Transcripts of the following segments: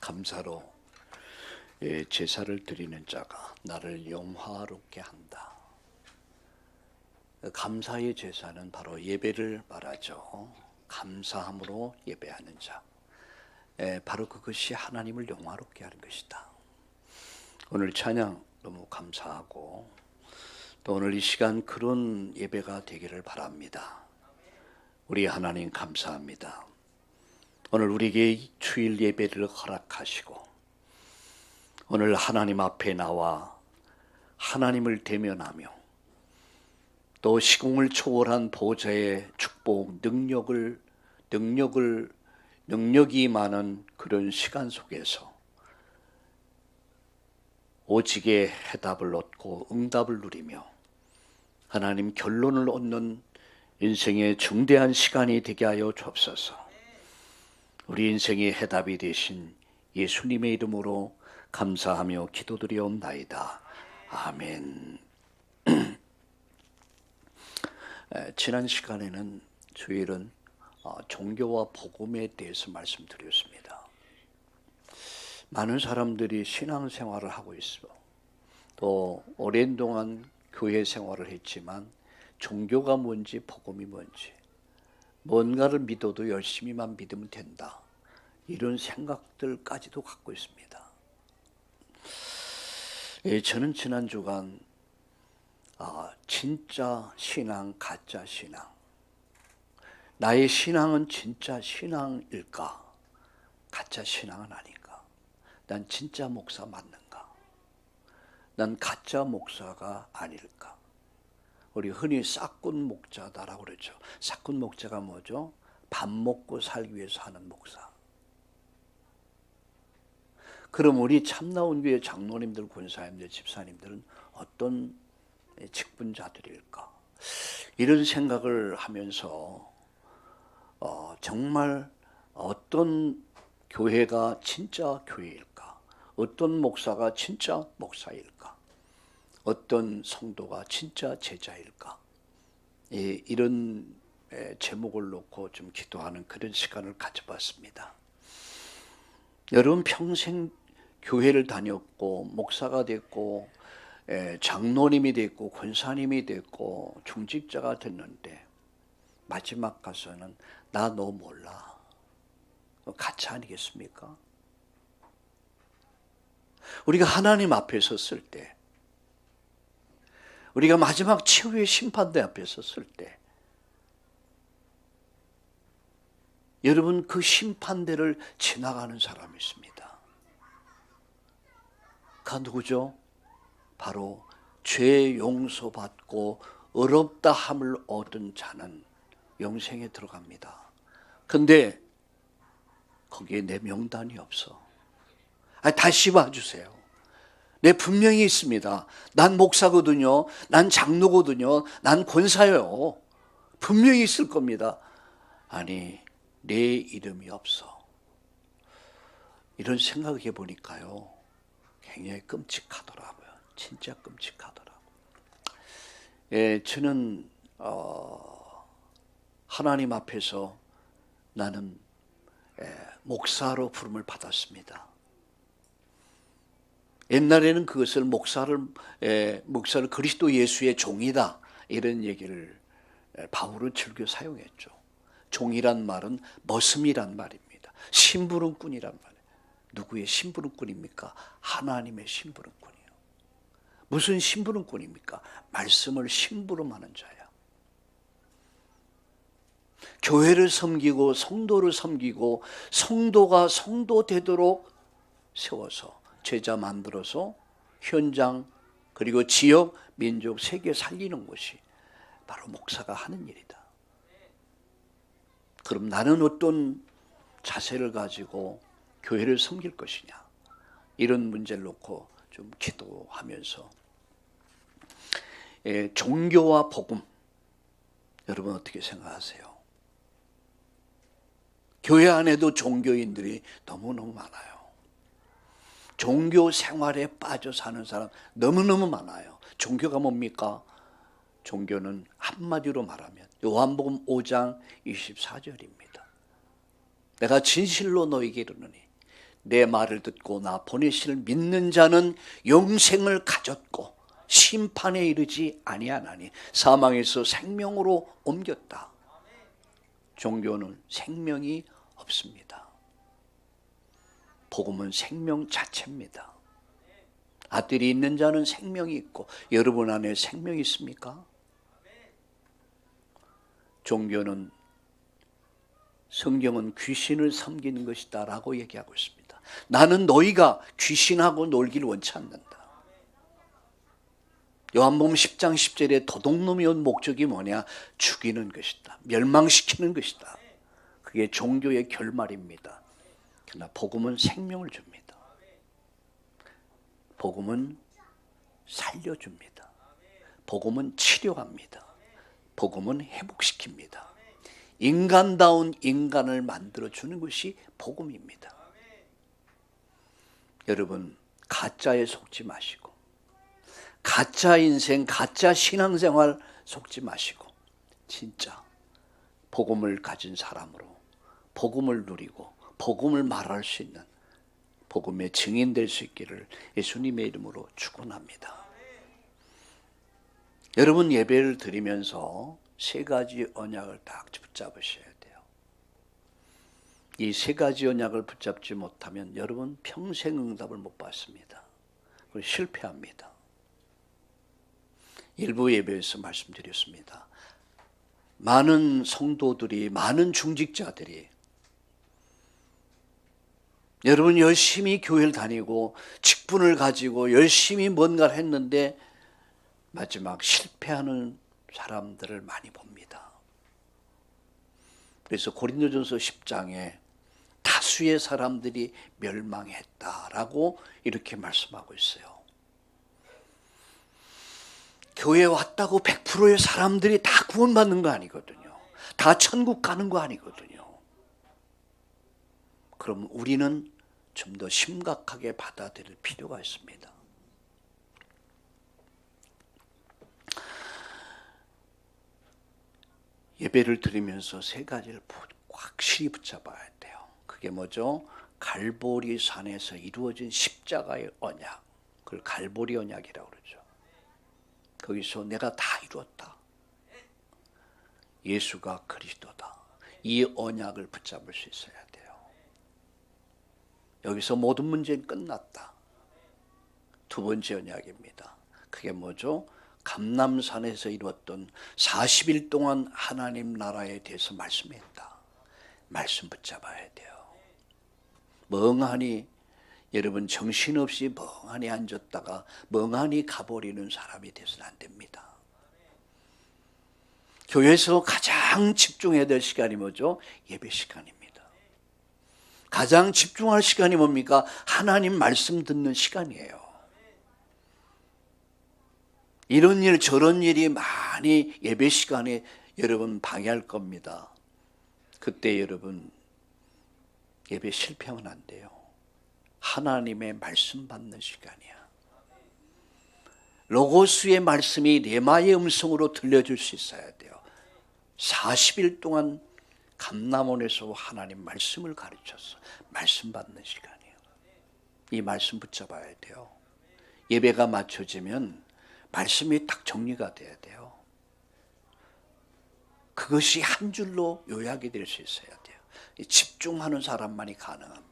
감사로 제사를 드리는 자가 나를 영화롭게 한다. 감사의 제사는 바로 예배를 말하죠. 감사함으로 예배하는 자. 바로 그것이 하나님을 영화롭게 하는 것이다. 오늘 찬양 너무 감사하고 또 오늘 이 시간 그런 예배가 되기를 바랍니다. 우리 하나님 감사합니다. 오늘 우리에게 주일 예배를 허락하시고 오늘 하나님 앞에 나와 하나님을 대면하며 또 시공을 초월한 보좌의 축복, 능력이 많은 그런 시간 속에서 오직의 해답을 얻고 응답을 누리며 하나님 결론을 얻는 인생의 중대한 시간이 되게 하여 주옵소서. 우리 인생의 해답이 되신 예수님의 이름으로 감사하며 기도드리옵나이다. 아멘. 지난 시간에는 주일은 종교와 복음에 대해서 말씀드렸습니다. 많은 사람들이 신앙생활을 하고 있어. 또 오랜 동안 교회 생활을 했지만 종교가 뭔지 복음이 뭔지 뭔가를 믿어도 열심히만 믿으면 된다. 이런 생각들까지도 갖고 있습니다. 저는 지난 주간 진짜 신앙, 가짜 신앙. 나의 신앙은 진짜 신앙일까? 가짜 신앙은 아닌가? 난 진짜 목사 맞는가? 난 가짜 목사가 아닐까? 우리 흔히 싹군 목자다라고 그러죠. 싹군 목자가 뭐죠? 밥 먹고 살기 위해서 하는 목사. 그럼 우리 참나온 교회 장로님들, 권사님들, 집사님들은 어떤 직분자들일까? 이런 생각을 하면서 정말 어떤 교회가 진짜 교회일까? 어떤 목사가 진짜 목사일까? 어떤 성도가 진짜 제자일까? 이런 제목을 놓고 좀 기도하는 그런 시간을 가져봤습니다. 여러분 평생 교회를 다녔고 목사가 됐고 장로님이 됐고 권사님이 됐고 중직자가 됐는데 마지막 가서는 나 너 몰라. 가짜 아니겠습니까? 우리가 하나님 앞에 섰을 때 우리가 마지막 최후의 심판대 앞에 섰을 때 여러분 그 심판대를 지나가는 사람이 있습니다. 그 누구죠? 바로 죄 용서받고 의롭다 함을 얻은 자는 영생에 들어갑니다. 근데 거기에 내 명단이 없어. 다시 봐주세요. 내 분명히 있습니다. 난 목사거든요. 난 장로거든요. 난 권사예요. 분명히 있을 겁니다. 아니 내 이름이 없어. 이런 생각해 보니까요. 굉장히 끔찍하더라고요. 진짜 끔찍하더라고요. 저는 하나님 앞에서 나는 목사로 부름을 받았습니다. 옛날에는 그것을 목사를 그리스도 예수의 종이다 이런 얘기를 바울은 즐겨 사용했죠. 종이란 말은 머슴이란 말입니다. 심부름꾼이란 말이에요. 누구의 심부름꾼입니까? 하나님의 심부름꾼이요. 무슨 심부름꾼입니까? 말씀을 심부름하는 자야. 교회를 섬기고 성도를 섬기고 성도가 성도 되도록 세워서 제자 만들어서 현장 그리고 지역, 민족, 세계 살리는 것이 바로 목사가 하는 일이다. 그럼 나는 어떤 자세를 가지고 교회를 섬길 것이냐 이런 문제를 놓고 좀 기도하면서 종교와 복음 여러분 어떻게 생각하세요? 교회 안에도 종교인들이 너무너무 많아요. 종교 생활에 빠져 사는 사람 너무너무 많아요. 종교가 뭡니까? 종교는 한마디로 말하면 요한복음 5장 24절입니다. 내가 진실로 너에게 이르노니 내 말을 듣고 나 보내시를 믿는 자는 영생을 가졌고 심판에 이르지 아니하나니 사망에서 생명으로 옮겼다. 종교는 생명이 없습니다. 복음은 생명 자체입니다. 아들이 있는 자는 생명이 있고 여러분 안에 생명이 있습니까? 종교는 성경은 귀신을 섬기는 것이다 라고 얘기하고 있습니다. 나는 너희가 귀신하고 놀기를 원치 않는다. 요한복음 10장 10절에 도둑놈이 온 목적이 뭐냐? 죽이는 것이다. 멸망시키는 것이다. 그게 종교의 결말입니다. 그러나 복음은 생명을 줍니다. 복음은 살려줍니다. 복음은 치료합니다. 복음은 회복시킵니다. 인간다운 인간을 만들어주는 것이 복음입니다. 여러분, 가짜에 속지 마시고 가짜 인생, 가짜 신앙생활 속지 마시고 진짜 복음을 가진 사람으로 복음을 누리고 복음을 말할 수 있는 복음의 증인 될 수 있기를 예수님의 이름으로 축원합니다. 여러분, 예배를 드리면서 세 가지 언약을 딱 붙잡으셔야 돼요. 이 세 가지 언약을 붙잡지 못하면 여러분 평생 응답을 못 받습니다. 그리고 실패합니다. 일부 예배에서 말씀드렸습니다. 많은 성도들이, 많은 중직자들이 여러분 열심히 교회를 다니고 직분을 가지고 열심히 뭔가를 했는데 마지막 실패하는 사람들을 많이 봅니다. 그래서 고린도전서 10장에 다수의 사람들이 멸망했다라고 이렇게 말씀하고 있어요. 교회에 왔다고 100%의 사람들이 다 구원받는 거 아니거든요. 다 천국 가는 거 아니거든요. 그럼 우리는 좀 더 심각하게 받아들일 필요가 있습니다. 예배를 드리면서 세 가지를 확실히 붙잡아야 돼요. 그게 뭐죠? 갈보리 산에서 이루어진 십자가의 언약, 그걸 갈보리 언약이라고 그러죠. 거기서 내가 다 이루었다. 예수가 그리스도다. 이 언약을 붙잡을 수 있어야 돼요. 여기서 모든 문제는 끝났다. 두 번째 언약입니다. 그게 뭐죠? 감람산에서 이루었던 40일 동안 하나님 나라에 대해서 말씀했다. 말씀 붙잡아야 돼요. 멍하니 여러분 정신없이 멍하니 앉았다가 멍하니 가버리는 사람이 돼서는 안 됩니다. 교회에서 가장 집중해야 될 시간이 뭐죠? 예배 시간입니다. 가장 집중할 시간이 뭡니까? 하나님 말씀 듣는 시간이에요. 이런 일 저런 일이 많이 예배 시간에 여러분 방해할 겁니다. 그때 여러분 예배 실패하면 안 돼요. 하나님의 말씀 받는 시간이야. 로고스의 말씀이 레마의 음성으로 들려줄 수 있어야 돼요. 40일 동안 감람원에서 하나님 말씀을 가르쳐서 말씀 받는 시간이에요. 이 말씀 붙잡아야 돼요. 예배가 맞춰지면 말씀이 딱 정리가 돼야 돼요. 그것이 한 줄로 요약이 될 수 있어야 돼요. 집중하는 사람만이 가능합니다.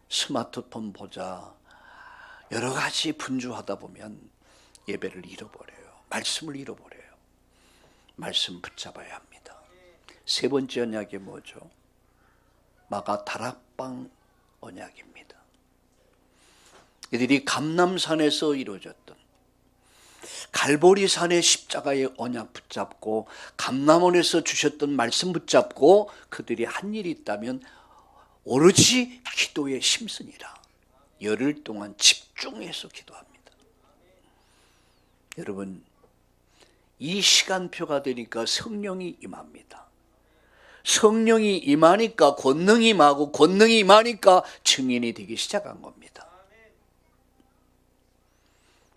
스마트폰 보자 여러 가지 분주하다 보면 예배를 잃어버려요. 말씀을 잃어버려요. 말씀 붙잡아야 합니다. 세 번째 언약이 뭐죠? 마가 다락방 언약입니다. 이들이 감람산에서 이루어졌던 갈보리산의 십자가의 언약 붙잡고 감람원에서 주셨던 말씀 붙잡고 그들이 한 일이 있다면 오로지 기도에 힘쓰니라. 열흘 동안 집중해서 기도합니다. 여러분, 이 시간표가 되니까 성령이 임합니다. 성령이 임하니까 권능이 임하고 권능이 임하니까 증인이 되기 시작한 겁니다.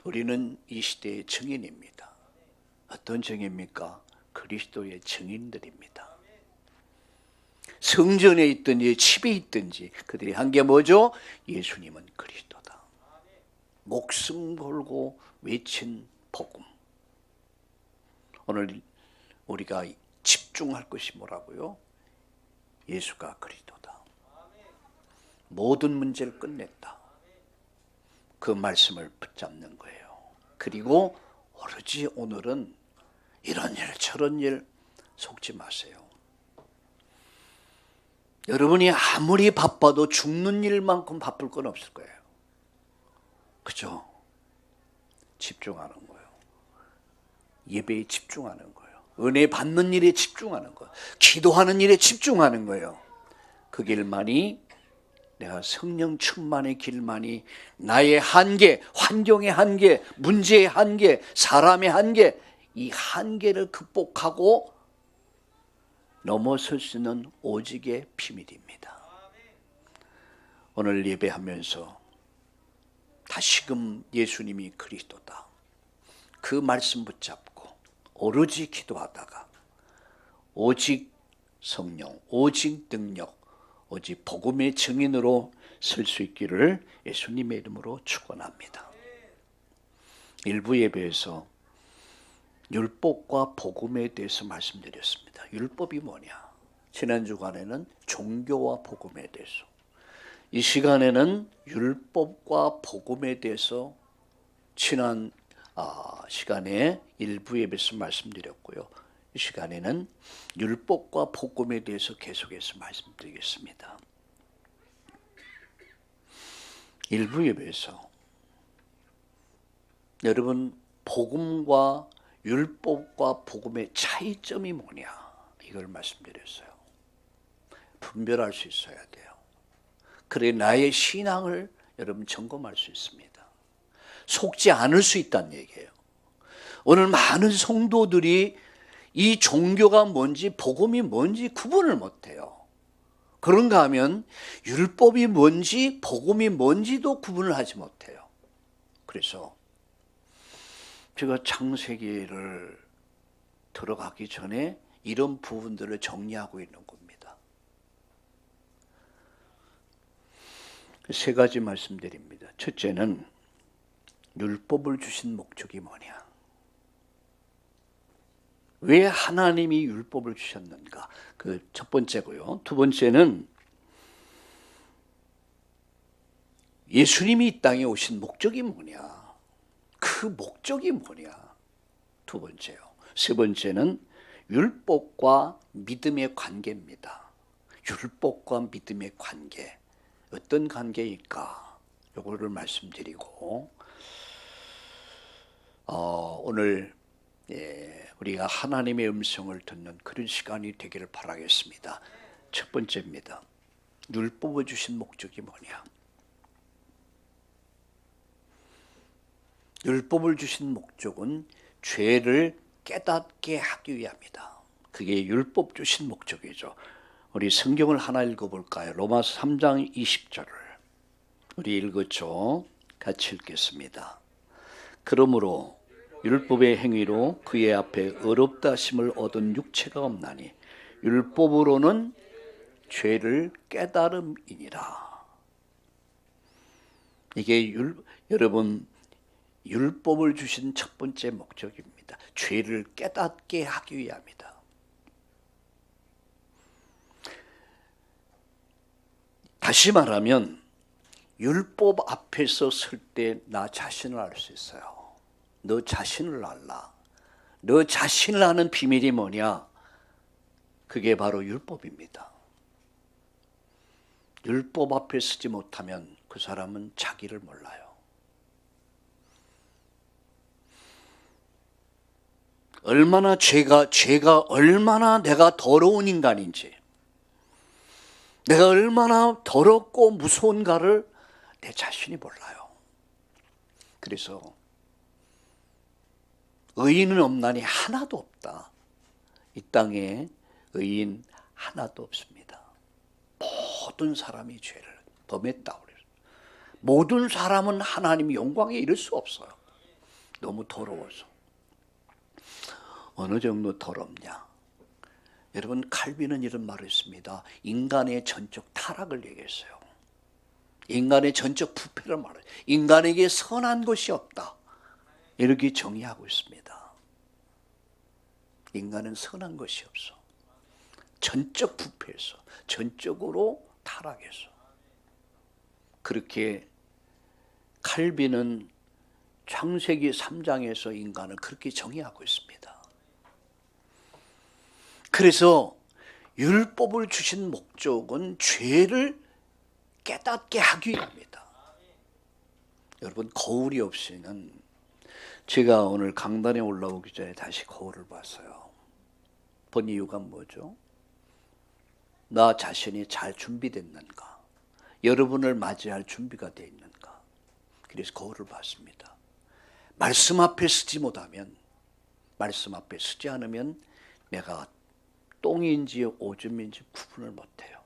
우리는 이 시대의 증인입니다. 어떤 증인입니까? 그리스도의 증인들입니다. 성전에 있든지 집에 있든지 그들이 한 게 뭐죠? 예수님은 그리스도다. 목숨 걸고 외친 복음. 오늘 우리가 집중할 것이 뭐라고요? 예수가 그리스도다. 모든 문제를 끝냈다. 그 말씀을 붙잡는 거예요. 그리고 오로지 오늘은 이런 일 저런 일 속지 마세요. 여러분이 아무리 바빠도 죽는 일만큼 바쁠 건 없을 거예요. 그죠? 집중하는 거예요. 예배에 집중하는 거예요. 은혜 받는 일에 집중하는 거예요. 기도하는 일에 집중하는 거예요. 그 길만이, 내가 성령 충만의 길만이 나의 한계, 환경의 한계, 문제의 한계, 사람의 한계, 이 한계를 극복하고 넘어설 수 있는 오직의 비밀입니다. 오늘 예배하면서 다시금 예수님이 그리스도다. 그 말씀 붙잡고 오로지 기도하다가 오직 성령, 오직 능력, 오직 복음의 증인으로 설 수 있기를 예수님의 이름으로 축원합니다. 일부 예배에서 율법과 복음에 대해서 말씀드렸습니다. 율법이 뭐냐? 지난 주간에는 종교와 복음에 대해서, 이 시간에는 율법과 복음에 대해서 지난 시간에 일부 예배에서 말씀드렸고요. 이 시간에는 율법과 복음에 대해서 계속해서 말씀드리겠습니다. 일부 예배에서 여러분, 복음과 율법과 복음의 차이점이 뭐냐, 이걸 말씀드렸어요. 분별할 수 있어야 돼요. 그래 나의 신앙을 여러분 점검할 수 있습니다. 속지 않을 수 있다는 얘기예요. 오늘 많은 성도들이 이 종교가 뭔지 복음이 뭔지 구분을 못해요. 그런가 하면 율법이 뭔지 복음이 뭔지도 구분을 하지 못해요. 그래서 제가 창세기를 들어가기 전에 이런 부분들을 정리하고 있는 겁니다. 세 가지 말씀드립니다. 첫째는 율법을 주신 목적이 뭐냐? 왜 하나님이 율법을 주셨는가? 그 첫 번째고요. 두 번째는 예수님이 이 땅에 오신 목적이 뭐냐? 그 목적이 뭐냐? 두 번째요. 세 번째는 율법과 믿음의 관계입니다. 율법과 믿음의 관계. 어떤 관계일까? 요거를 말씀드리고, 오늘 우리가 하나님의 음성을 듣는 그런 시간이 되기를 바라겠습니다. 첫 번째입니다. 율법을 주신 목적이 뭐냐? 율법을 주신 목적은 죄를 깨닫게 하기 위함이다. 그게 율법 주신 목적이죠. 우리 성경을 하나 읽어볼까요? 로마서 3장 20절을 우리 읽었죠? 같이 읽겠습니다. 그러므로 율법의 행위로 그의 앞에 의롭다 하심을 얻은 육체가 없나니 율법으로는 죄를 깨달음이니라. 이게 여러분, 율법을 주신 첫 번째 목적입니다. 죄를 깨닫게 하기 위함이다. 다시 말하면 율법 앞에서 설 때 나 자신을 알 수 있어요. 너 자신을 알라. 너 자신을 아는 비밀이 뭐냐? 그게 바로 율법입니다. 율법 앞에 서지 못하면 그 사람은 자기를 몰라요. 얼마나 죄가 얼마나 내가 더러운 인간인지, 내가 얼마나 더럽고 무서운가를 내 자신이 몰라요. 그래서 의인은 없나니 하나도 없다. 이 땅에 의인 하나도 없습니다. 모든 사람이 죄를 범했다. 모든 사람은 하나님 영광에 이를 수 없어요. 너무 더러워서. 어느 정도 더럽냐? 여러분, 칼빈은 이런 말을 했습니다. 인간의 전적 타락을 얘기했어요. 인간의 전적 부패를 말해요. 인간에게 선한 것이 없다, 이렇게 정의하고 있습니다. 인간은 선한 것이 없어. 전적 부패해서, 전적으로 타락해서. 그렇게 칼빈은 창세기 3장에서 인간을 그렇게 정의하고 있습니다. 그래서 율법을 주신 목적은 죄를 깨닫게 하기 위함이다. 여러분, 거울이 없이는, 제가 오늘 강단에 올라오기 전에 다시 거울을 봤어요. 본 이유가 뭐죠? 나 자신이 잘 준비됐는가? 여러분을 맞이할 준비가 되어 있는가? 그래서 거울을 봤습니다. 말씀 앞에 서지 못하면, 말씀 앞에 서지 않으면 내가 똥인지 오줌인지 구분을 못해요.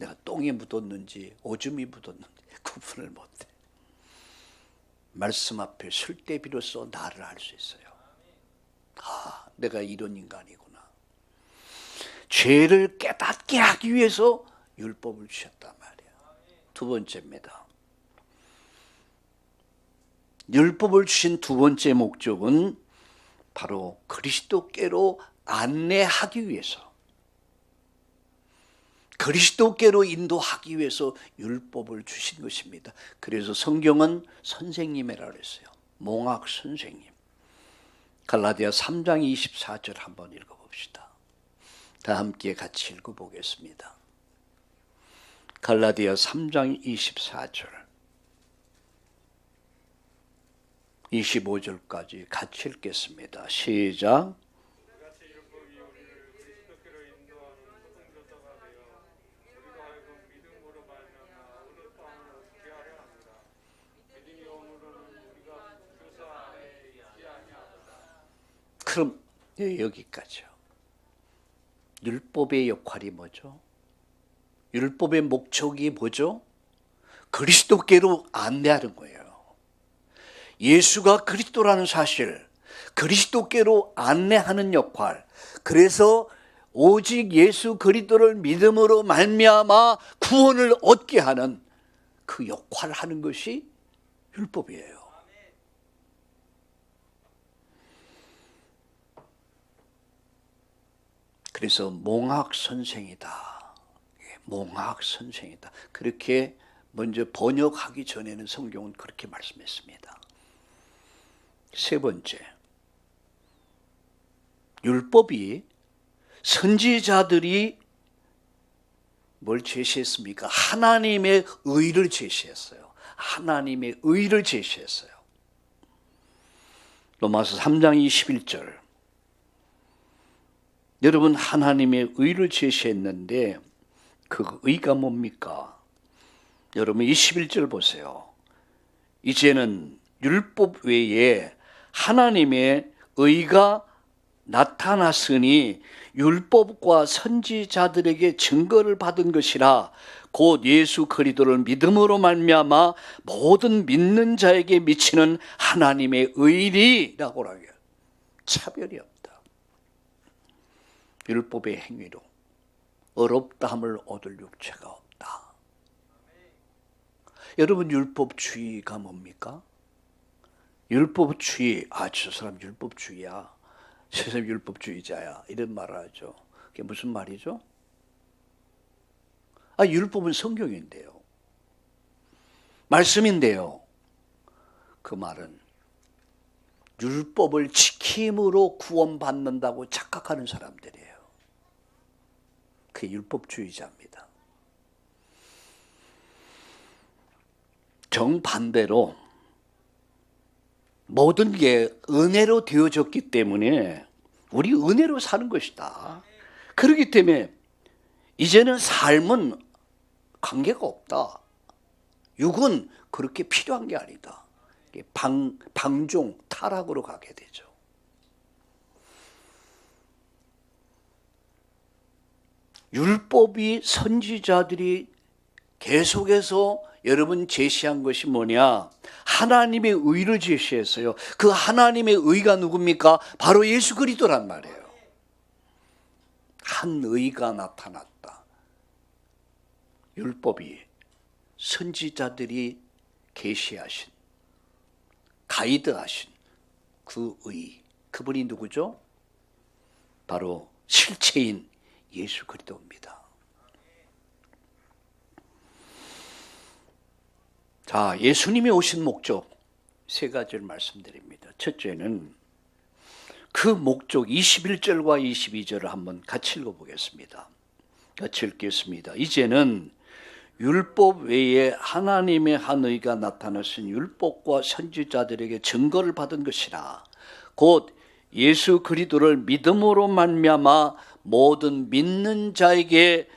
내가 똥이 묻었는지 오줌이 묻었는지 구분을 못해. 말씀 앞에 설 때 비로소 나를 알 수 있어요. 아, 내가 이런 인간이구나. 죄를 깨닫게 하기 위해서 율법을 주셨단 말이에요. 두 번째입니다. 율법을 주신 두 번째 목적은 바로 그리스도께로 안내하기 위해서, 그리스도께로 인도하기 위해서 율법을 주신 것입니다. 그래서 성경은 선생님이라고 했어요. 몽학 선생님. 갈라디아 3장 24절 한번 읽어봅시다. 다 함께 같이 읽어보겠습니다. 갈라디아 3장 24절 25절까지 같이 읽겠습니다. 시작. 그럼 여기까지요. 율법의 역할이 뭐죠? 율법의 목적이 뭐죠? 그리스도께로 안내하는 거예요. 예수가 그리스도라는 사실, 그리스도께로 안내하는 역할. 그래서 오직 예수 그리스도를 믿음으로 말미암아 구원을 얻게 하는 그 역할을 하는 것이 율법이에요. 그래서 몽학 선생이다. 몽학 선생이다. 그렇게 먼저 번역하기 전에는 성경은 그렇게 말씀했습니다. 세 번째, 율법이 선지자들이 뭘 제시했습니까? 하나님의 의를 제시했어요. 하나님의 의를 제시했어요. 로마서 3장 21절. 여러분, 하나님의 의를 제시했는데 그 의가 뭡니까? 여러분 21절 보세요. 이제는 율법 외에 하나님의 의가 나타났으니 율법과 선지자들에게 증거를 받은 것이라. 곧 예수 그리스도를 믿음으로 말미암아 모든 믿는 자에게 미치는 하나님의 의리라고 하요. 차별이 없다. 율법의 행위로 어렵다함을 얻을 육체가 없다. 여러분, 율법주의가 뭡니까? 율법주의, 저 사람 율법주의야, 저 사람 율법주의자야, 이런 말을 하죠. 그게 무슨 말이죠? 율법은 성경인데요, 말씀인데요. 그 말은 율법을 지킴으로 구원받는다고 착각하는 사람들이에요. 그게 율법주의자입니다. 정반대로 모든 게 은혜로 되어졌기 때문에 우리 은혜로 사는 것이다. 그렇기 때문에 이제는 삶은 관계가 없다. 육은 그렇게 필요한 게 아니다. 방종, 타락으로 가게 되죠. 율법이 선지자들이 계속해서 여러분 제시한 것이 뭐냐? 하나님의 의를 제시했어요. 그 하나님의 의가 누굽니까? 바로 예수 그리스도란 말이에요. 한 의가 나타났다. 율법이 선지자들이 계시하신, 가이드하신 그 의, 그분이 누구죠? 바로 실체인 예수 그리스도입니다. 자, 예수님이 오신 목적 세 가지를 말씀드립니다. 첫째는 그 목적 21절과 22절을 한번 같이 읽어보겠습니다. 같이 읽겠습니다. 이제는 율법 외에 하나님의 한 의가 나타나신 율법과 선지자들에게 증거를 받은 것이라. 곧 예수 그리스도를 믿음으로 말미암아 모든 믿는 자에게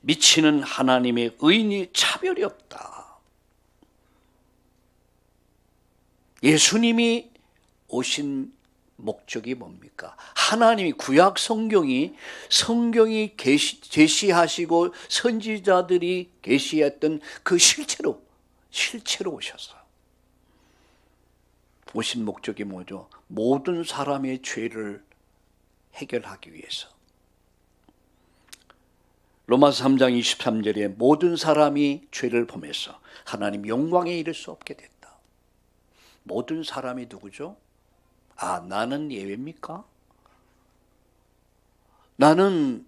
미치는 하나님의 의인이 차별이 없다. 예수님이 오신 목적이 뭡니까? 하나님이 구약 성경이 제시하시고 선지자들이 계시했던 그 실체로 오셨어요. 오신 목적이 뭐죠? 모든 사람의 죄를 해결하기 위해서. 로마서 3장 23절에 모든 사람이 죄를 범해서 하나님 영광에 이를 수 없게 됐다. 모든 사람이 누구죠? 아, 나는 예외입니까? 나는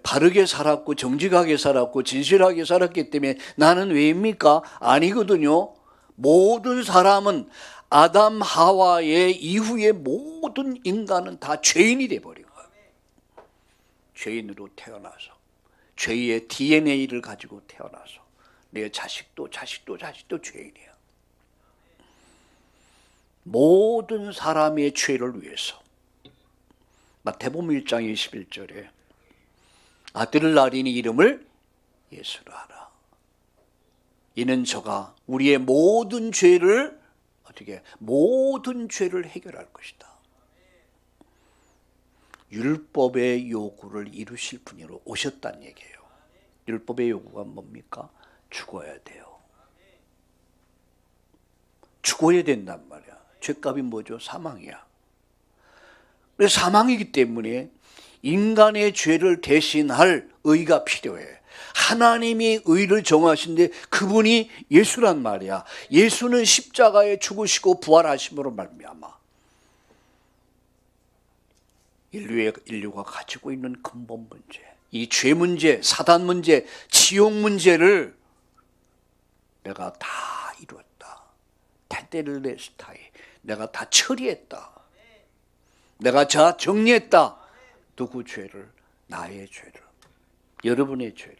바르게 살았고 정직하게 살았고 진실하게 살았기 때문에 나는 왜입니까? 아니거든요. 모든 사람은 아담 하와의 이후에 모든 인간은 다 죄인이 돼버린 거예요. 죄인으로 태어나서 죄의 DNA를 가지고 태어나서 내 자식도 죄인이야. 모든 사람의 죄를 위해서 마태복음 1장 21절에 아들을 낳으니 이름을 예수라 하라. 이는 저가 우리의 모든 죄를 해결할 것이다. 율법의 요구를 이루실 분으로 오셨다는 얘기예요. 율법의 요구가 뭡니까? 죽어야 돼요. 죽어야 된단 말이야. 죄값이 뭐죠? 사망이야. 그래서 사망이기 때문에 인간의 죄를 대신할 의가 필요해. 하나님이 의를 정하신데 그분이 예수란 말이야. 예수는 십자가에 죽으시고 부활하심으로 말미암아 인류가 가지고 있는 근본 문제, 이 죄 문제, 사단 문제, 지옥 문제를 내가 다 이루었다. 테텔레스타이, 내가 다 처리했다. 내가 다 정리했다. 누구 죄를? 나의 죄를, 여러분의 죄를,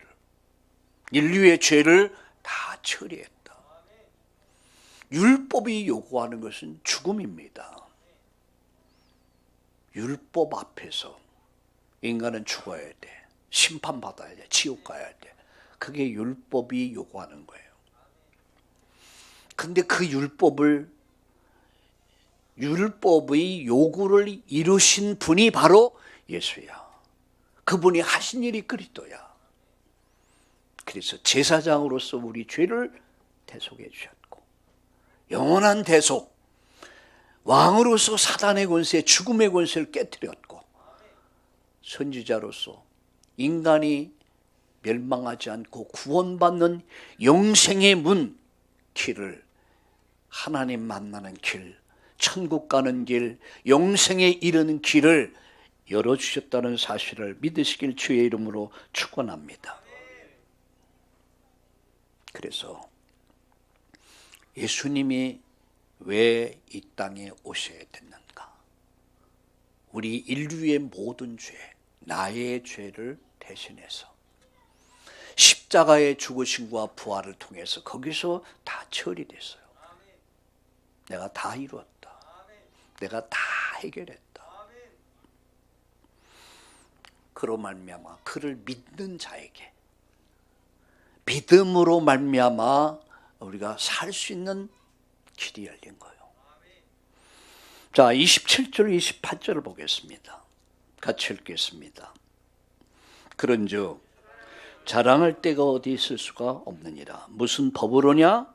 인류의 죄를 다 처리했다. 율법이 요구하는 것은 죽음입니다. 율법 앞에서 인간은 죽어야 돼. 심판받아야 돼. 지옥 가야 돼. 그게 율법이 요구하는 거예요. 근데 그 율법의 요구를 이루신 분이 바로 예수야. 그분이 하신 일이 그리스도야. 그래서 제사장으로서 우리 죄를 대속해 주셨고, 영원한 대속, 왕으로서 사단의 권세, 죽음의 권세를 깨뜨렸고, 선지자로서 인간이 멸망하지 않고 구원받는 영생의 문, 길을, 하나님 만나는 길, 천국 가는 길, 영생에 이르는 길을 열어주셨다는 사실을 믿으시길 주의 이름으로 축원합니다. 그래서 예수님이 왜 이 땅에 오셔야 됐는가? 우리 인류의 모든 죄, 나의 죄를 대신해서 십자가의 죽으심과 부활을 통해서 거기서 다 처리됐어요. 내가 다 이루었다. 내가 다 해결했다. 그로 말미암아 그를 믿는 자에게 믿음으로 말미암아 우리가 살 수 있는 길이 열린 거예요. 자, 27절 28절을 보겠습니다. 같이 읽겠습니다. 그런즉 자랑할 데가 어디 있을 수가 없느니라. 무슨 법으로냐?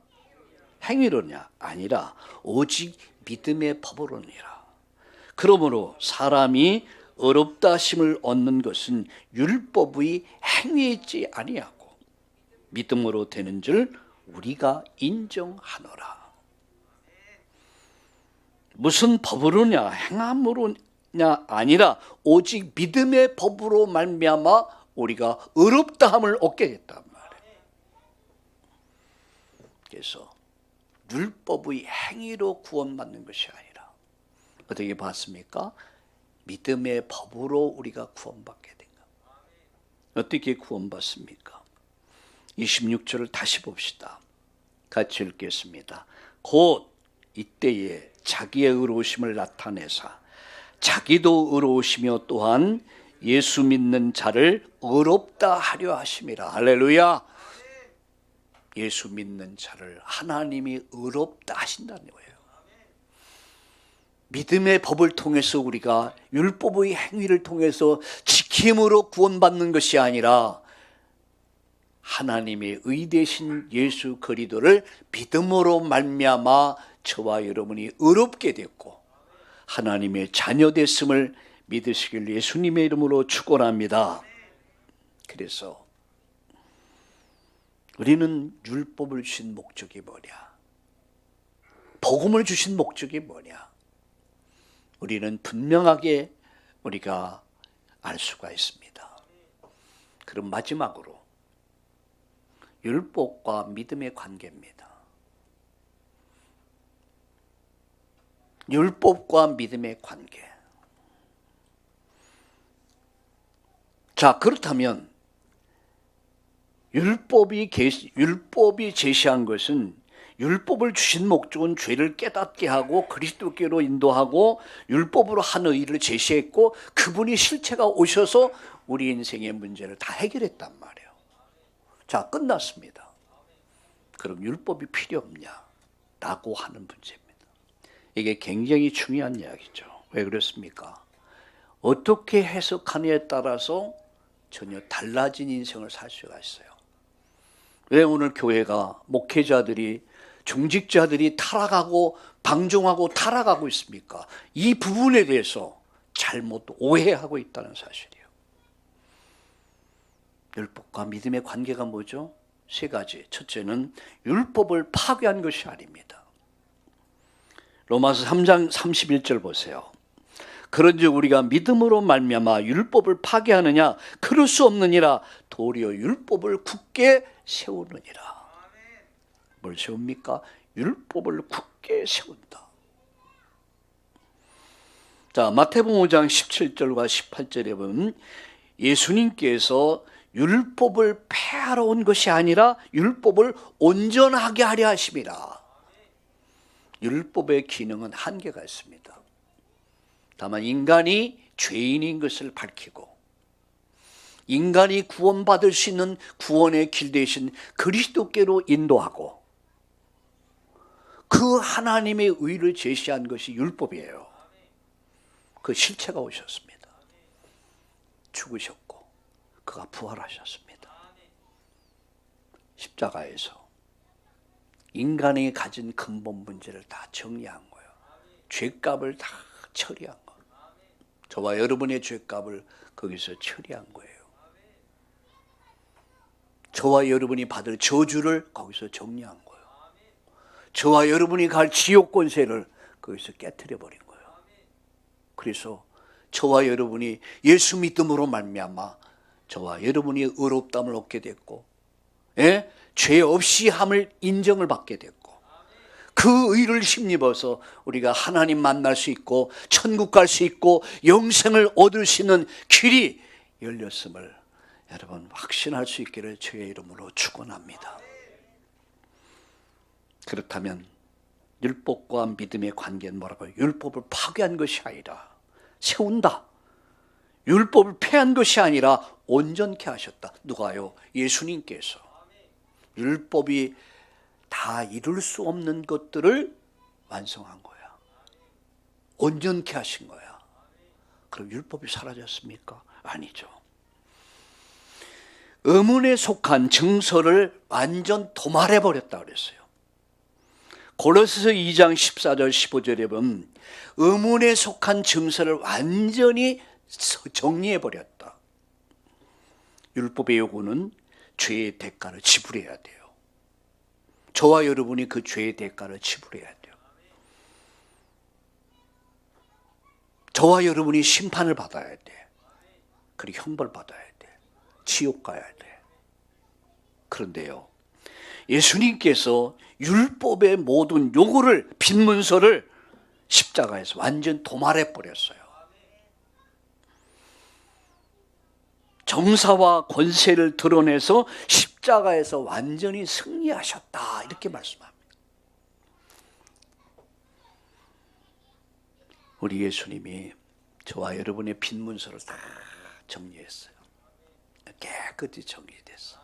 행위로냐? 아니라 오직 믿음의 법으로니라. 그러므로 사람이 의롭다 하심을 얻는 것은 율법의 행위에 있지 아니하고 믿음으로 되는 줄 우리가 인정하노라. 무슨 법으로냐 행함으로냐 아니라 오직 믿음의 법으로 말미암아 우리가 의롭다함을 얻게 됐단 말이에요. 그래서 율법의 행위로 구원받는 것이 아니라 어떻게 봤습니까? 믿음의 법으로 우리가 구원받게 된가. 어떻게 구원받습니까? 26절을 다시 봅시다. 같이 읽겠습니다. 곧 이때에 자기의 의로우심을 나타내사 자기도 의로우시며 또한 예수 믿는 자를 의롭다 하려 하심이라. 할렐루야. 예수 믿는 자를 하나님이 의롭다 하신다는 거예요. 믿음의 법을 통해서 우리가 율법의 행위를 통해서 지킴으로 구원받는 것이 아니라 하나님의 의 되신 예수 그리스도를 믿음으로 말미암아 저와 여러분이 의롭게 됐고 하나님의 자녀 됐음을 믿으시길 예수님의 이름으로 축원합니다. 그래서 우리는 율법을 주신 목적이 뭐냐? 복음을 주신 목적이 뭐냐? 우리는 분명하게 우리가 알 수가 있습니다. 그럼 마지막으로 율법과 믿음의 관계입니다. 율법과 믿음의 관계. 자, 그렇다면 율법이 제시한 것은 율법을 주신 목적은 죄를 깨닫게 하고 그리스도께로 인도하고 율법으로 한 의를 제시했고 그분이 실체가 오셔서 우리 인생의 문제를 다 해결했단 말이에요. 자, 끝났습니다. 그럼 율법이 필요 없냐? 라고 하는 문제입니다. 이게 굉장히 중요한 이야기죠. 왜 그렇습니까? 어떻게 해석하느냐에 따라서 전혀 달라진 인생을 살 수가 있어요. 왜 오늘 교회가 목회자들이 중직자들이 타락하고 방종하고 타락하고 있습니까? 이 부분에 대해서 잘못 오해하고 있다는 사실이에요. 율법과 믿음의 관계가 뭐죠? 세 가지. 첫째는 율법을 파괴한 것이 아닙니다. 로마서 3장 31절 보세요. 그런즉 우리가 믿음으로 말미암아 율법을 파괴하느냐? 그럴 수 없느니라. 도리어 율법을 굳게 세우느니라. 뭘 세웁니까? 율법을 굳게 세운다. 자, 마태복음 5장 17절과 18절에 보면 예수님께서 율법을 폐하러 온 것이 아니라 율법을 온전하게 하려 하심이라. 율법의 기능은 한계가 있습니다. 다만 인간이 죄인인 것을 밝히고 인간이 구원받을 수 있는 구원의 길 대신 그리스도께로 인도하고 그 하나님의 의를 제시한 것이 율법이에요. 그 실체가 오셨습니다. 죽으셨고 그가 부활하셨습니다. 십자가에서 인간이 가진 근본 문제를 다 정리한 거예요. 죄값을 다 처리한 거예요. 저와 여러분의 죄값을 거기서 처리한 거예요. 저와 여러분이 받을 저주를 거기서 정리한 거예요. 저와 여러분이 갈 지옥 권세를 거기서 깨트려 버린 거예요. 그래서 저와 여러분이 예수 믿음으로 말미암아 저와 여러분이 의롭다함을 얻게 됐고, 죄 없이 함을 인정을 받게 됐고, 그 의를 힘입어서 우리가 하나님 만날 수 있고 천국 갈 수 있고 영생을 얻을 수 있는 길이 열렸음을 여러분 확신할 수 있기를 주의 이름으로 축원합니다. 그렇다면 율법과 믿음의 관계는 뭐라고요? 율법을 파괴한 것이 아니라 세운다. 율법을 폐한 것이 아니라 온전케 하셨다. 누가요? 예수님께서. 율법이 다 이룰 수 없는 것들을 완성한 거야. 온전케 하신 거야. 그럼 율법이 사라졌습니까? 아니죠. 의문에 속한 증서를 완전 도말해버렸다 그랬어요. 골로새서 2장 14절 15절에 보면 의문에 속한 증서를 완전히 정리해버렸다. 율법의 요구는 죄의 대가를 지불해야 돼요. 저와 여러분이 그 죄의 대가를 지불해야 돼요. 저와 여러분이 심판을 받아야 돼. 그리고 형벌 받아야 돼. 지옥 가야 돼. 그런데요, 예수님께서 율법의 모든 요구를, 빈문서를 십자가에서 완전 도말해 버렸어요. 정사와 권세를 드러내서 십자가에서 완전히 승리하셨다, 이렇게 말씀합니다. 우리 예수님이 저와 여러분의 빈문서를 다 정리했어요. 깨끗이 정리됐어.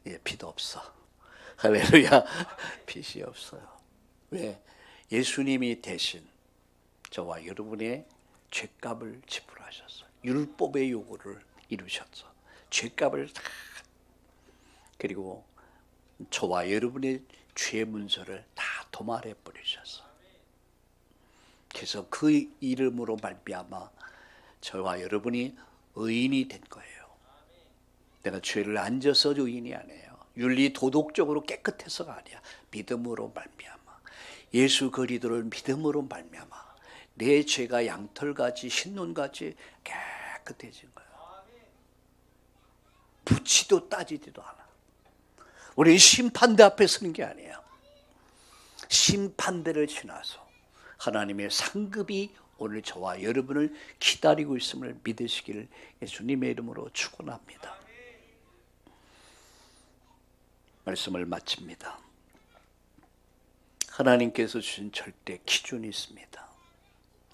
예, 빚 없어. 할렐루야. 빚이 없어요. 왜? 예수님이 대신 저와 여러분의 죄값을 지불하셨어요. 율법의 요구를 이루셨어. 죄값을 다, 그리고 저와 여러분의 죄 문서를 다 도말해 버리셨어. 그래서 그 이름으로 말미암아 저와 여러분이 의인이 된 거예요. 내가 죄를 안 져서 의인이 아니에요. 윤리 도덕적으로 깨끗해서가 아니야. 믿음으로 말미암아, 예수 그리스도를 믿음으로 말미암아 내 죄가 양털같이 흰눈같이 깨끗해진 거예요. 묻지도 따지지도 않아. 우리는 심판대 앞에 서는 게 아니에요. 심판대를 지나서 하나님의 상급이 오늘 저와 여러분을 기다리고 있음을 믿으시기를 예수님의 이름으로 축원합니다. 말씀을 마칩니다. 하나님께서 주신 절대 기준이 있습니다.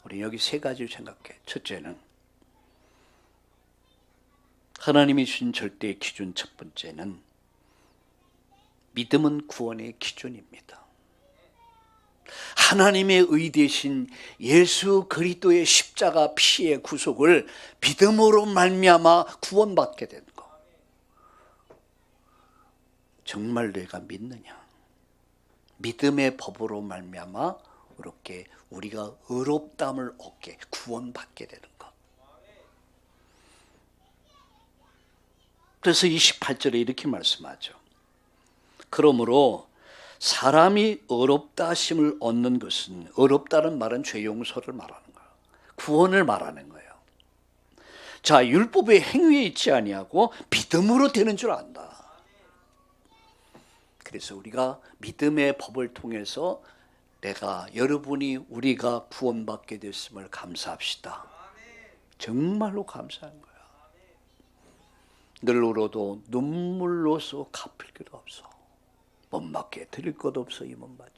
우리 여기 세 가지를 생각해. 첫째는 하나님이 주신 절대의 기준, 첫 번째는 믿음은 구원의 기준입니다. 하나님의 의 되신 예수 그리스도의 십자가 피의 구속을 믿음으로 말미암아 구원받게 된 것. 정말 내가 믿느냐? 믿음의 법으로 말미암아 이렇게 우리가 의롭다함을 얻게, 구원받게 되는 것. 그래서 28절에 이렇게 말씀하죠. 그러므로 사람이 의롭다 하심을 얻는 것은, 의롭다는 말은 죄 용서를 말하는 거예요. 구원을 말하는 거예요. 자, 율법의 행위에 있지 아니하고 믿음으로 되는 줄 안다. 그래서 우리가 믿음의 법을 통해서 내가, 여러분이, 우리가 구원받게 됐음을 감사합시다. 정말로 감사한 거야. 늘 울어도 눈물로서 갚을 길 없어. 못맞게 드릴 것 없어. 이 못 맞아.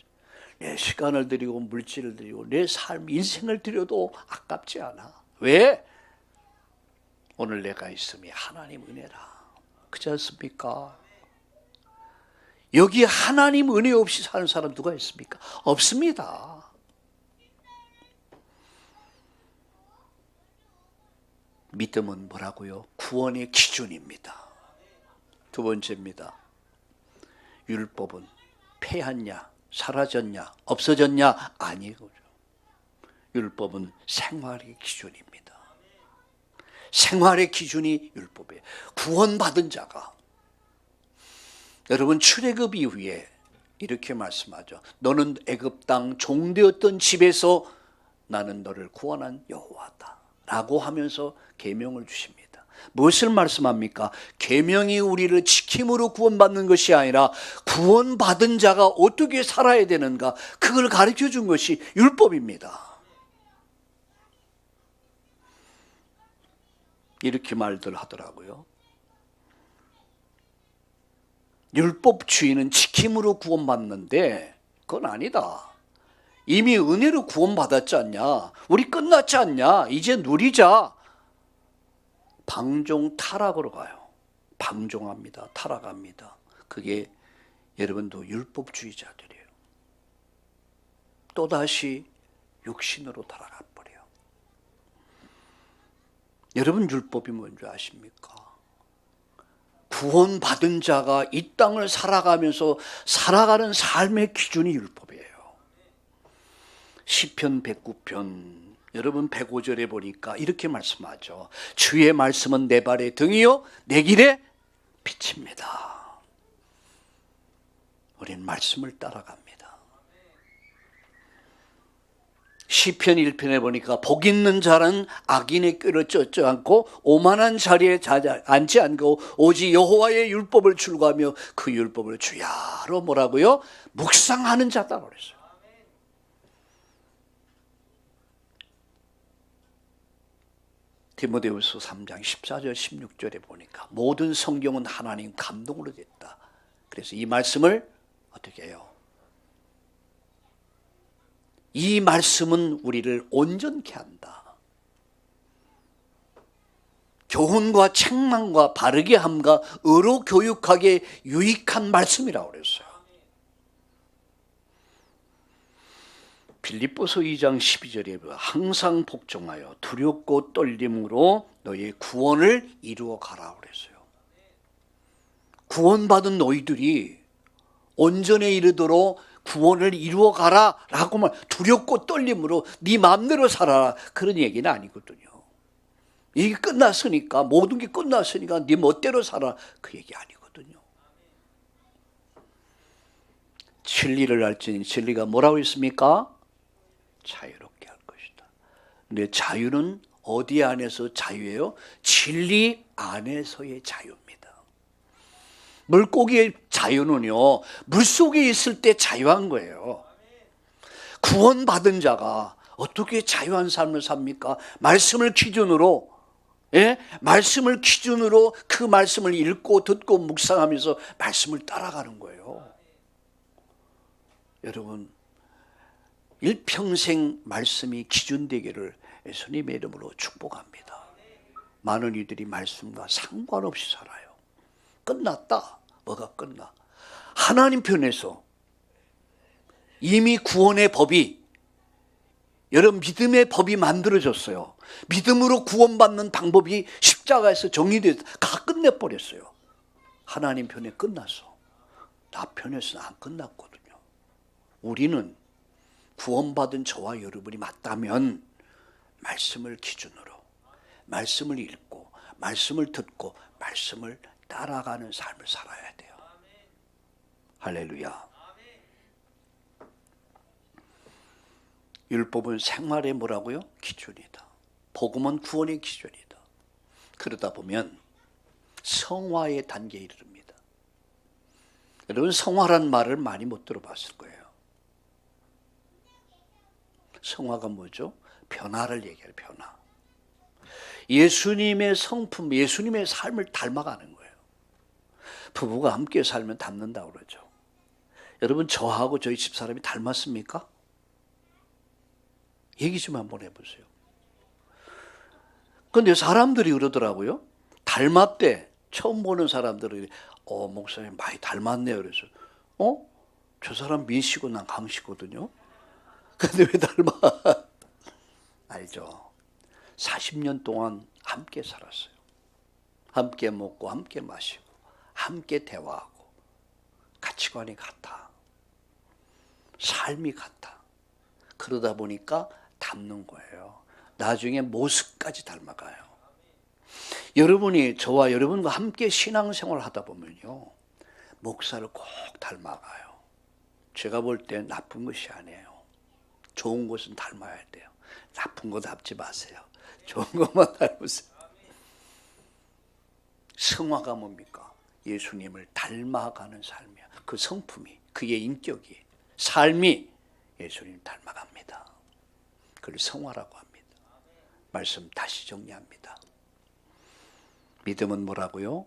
내 시간을 드리고 물질을 드리고 내 삶, 인생을 드려도 아깝지 않아. 왜? 오늘 내가 있음이 하나님 은혜라. 그렇지 않습니까? 여기 하나님 은혜 없이 사는 사람 누가 있습니까? 없습니다. 믿음은 뭐라고요? 구원의 기준입니다. 두 번째입니다. 율법은 패했냐, 사라졌냐, 없어졌냐? 아니고요. 율법은 생활의 기준입니다. 생활의 기준이 율법이에요. 구원받은 자가, 여러분 출애굽 이후에 이렇게 말씀하죠. 너는 애굽 땅 종되었던 집에서 나는 너를 구원한 여호와다 라고 하면서 계명을 주십니다. 무엇을 말씀합니까? 계명이 우리를 지킴으로 구원받는 것이 아니라 구원받은 자가 어떻게 살아야 되는가, 그걸 가르쳐 준 것이 율법입니다. 이렇게 말들 하더라고요. 율법주의는 지킴으로 구원받는데 그건 아니다. 이미 은혜로 구원받았지 않냐? 우리 끝났지 않냐? 이제 누리자. 방종 타락으로 가요. 방종합니다. 타락합니다. 그게 여러분도 율법주의자들이에요. 또다시 육신으로 타락해 버려요. 여러분 율법이 뭔지 아십니까? 구원받은 자가 이 땅을 살아가면서 살아가는 삶의 기준이 율법이에요. 시편 109편 여러분 105절에 보니까 이렇게 말씀하죠. 주의 말씀은 내 발의 등이요 내 길의 빛입니다. 우리는 말씀을 따라갑니다. 시편 1편에 보니까 복 있는 자는 악인의 꾀를 쫓지 않고 오만한 자리에 앉지 않고 오직 여호와의 율법을 출구하며 그 율법을 주야로 뭐라고요? 묵상하는 자다라고 그랬어요. 디모데후서 3장 14절 16절에 보니까 모든 성경은 하나님 감동으로 됐다. 그래서 이 말씀을 어떻게 해요? 이 말씀은 우리를 온전케 한다. 교훈과 책망과 바르게 함과 의로 교육하기에 유익한 말씀이라고 그랬어요. 빌립보서 2장 12절에 항상 복종하여 두렵고 떨림으로 너희의 구원을 이루어 가라 그랬어요. 구원받은 너희들이 온전에 이르도록 구원을 이루어 가라 라고 말, 두렵고 떨림으로 네 마음대로 살아라 그런 얘기는 아니거든요. 이게 끝났으니까, 모든 게 끝났으니까 네 멋대로 살아 그 얘기 아니거든요. 진리를 알지니 진리가 뭐라고 했습니까? 자유롭게 할 것이다. 근데 자유는 어디 안에서 자유예요? 진리 안에서의 자유입니다. 물고기의 자유는요, 물속에 있을 때 자유한 거예요. 구원받은 자가 어떻게 자유한 삶을 삽니까? 말씀을 기준으로, 말씀을 기준으로 그 말씀을 읽고 듣고 묵상하면서 말씀을 따라가는 거예요. 여러분, 일평생 말씀이 기준 되기를 예수님의 이름으로 축복합니다. 많은 이들이 말씀과 상관없이 살아요. 끝났다. 뭐가 끝나? 하나님 편에서 이미 구원의 법이, 여러분 믿음의 법이 만들어졌어요. 믿음으로 구원받는 방법이 십자가에서 정리돼서 다 끝내버렸어요. 하나님 편에 끝났어. 나 편에서는 안 끝났거든요. 우리는 구원받은 저와 여러분이 맞다면 말씀을 기준으로, 말씀을 읽고, 말씀을 듣고, 말씀을 따라가는 삶을 살아야 돼요. 할렐루야. 율법은 생활의 뭐라고요? 기준이다. 복음은 구원의 기준이다. 그러다 보면 성화의 단계에 이릅니다. 여러분 성화란 말을 많이 못 들어봤을 거예요. 성화가 뭐죠? 변화를 얘기해요. 변화. 예수님의 성품, 예수님의 삶을 닮아가는 거예요. 부부가 함께 살면 닮는다고 그러죠. 여러분 저하고 저희 집사람이 닮았습니까? 얘기 좀 한번 해보세요. 근데 사람들이 그러더라고요. 닮았대. 처음 보는 사람들이 목사님 많이 닮았네요. 그래서 저 사람 민씨고 난 강씨거든요. 근데 왜 닮아? 알죠. 40년 동안 함께 살았어요. 함께 먹고 함께 마시고 함께 대화하고 가치관이 같아. 삶이 같아. 그러다 보니까 닮는 거예요. 나중에 모습까지 닮아가요. 여러분이 저와 여러분과 함께 신앙생활을 하다 보면요, 목사를 꼭 닮아가요. 제가 볼 때 나쁜 것이 아니에요. 좋은 것은 닮아야 돼요. 나쁜 거 닮지 마세요. 좋은 것만 닮으세요. 성화가 뭡니까? 예수님을 닮아가는 삶이야. 그 성품이, 그의 인격이, 삶이 예수님 닮아갑니다. 그걸 성화라고 합니다. 말씀 다시 정리합니다. 믿음은 뭐라고요?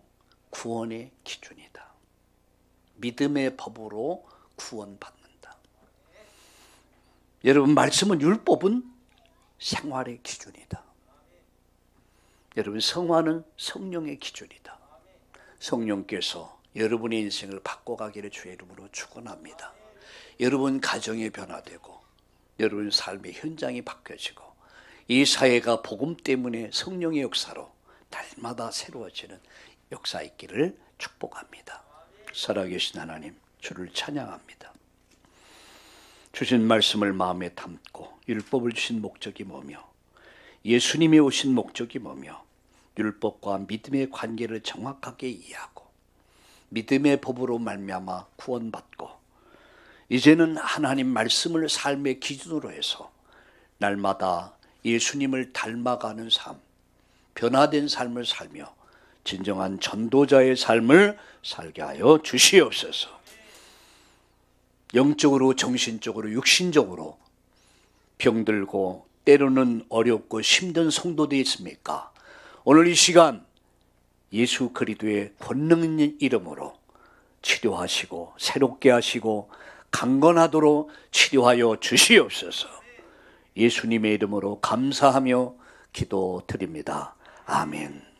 구원의 기준이다. 믿음의 법으로 구원받는다. 여러분 말씀은, 율법은 생활의 기준이다. 여러분 성화는 성령의 기준이다. 성령께서 여러분의 인생을 바꿔가기를 주의 이름으로 축원합니다. 여러분 가정이 변화되고 여러분 삶의 현장이 바뀌어지고 이 사회가 복음 때문에 성령의 역사로 날마다 새로워지는 역사 있기를 축복합니다. 살아계신 하나님, 주를 찬양합니다. 주신 말씀을 마음에 담고 율법을 주신 목적이 뭐며 예수님이 오신 목적이 뭐며 율법과 믿음의 관계를 정확하게 이해하고 믿음의 법으로 말미암아 구원받고 이제는 하나님 말씀을 삶의 기준으로 해서 날마다 예수님을 닮아가는 삶, 변화된 삶을 살며 진정한 전도자의 삶을 살게 하여 주시옵소서. 영적으로, 정신적으로, 육신적으로 병들고 때로는 어렵고 힘든 성도들이 있습니까? 오늘 이 시간 예수 그리스도의 권능 있는 이름으로 치료하시고 새롭게 하시고 강건하도록 치료하여 주시옵소서. 예수님의 이름으로 감사하며 기도드립니다. 아멘.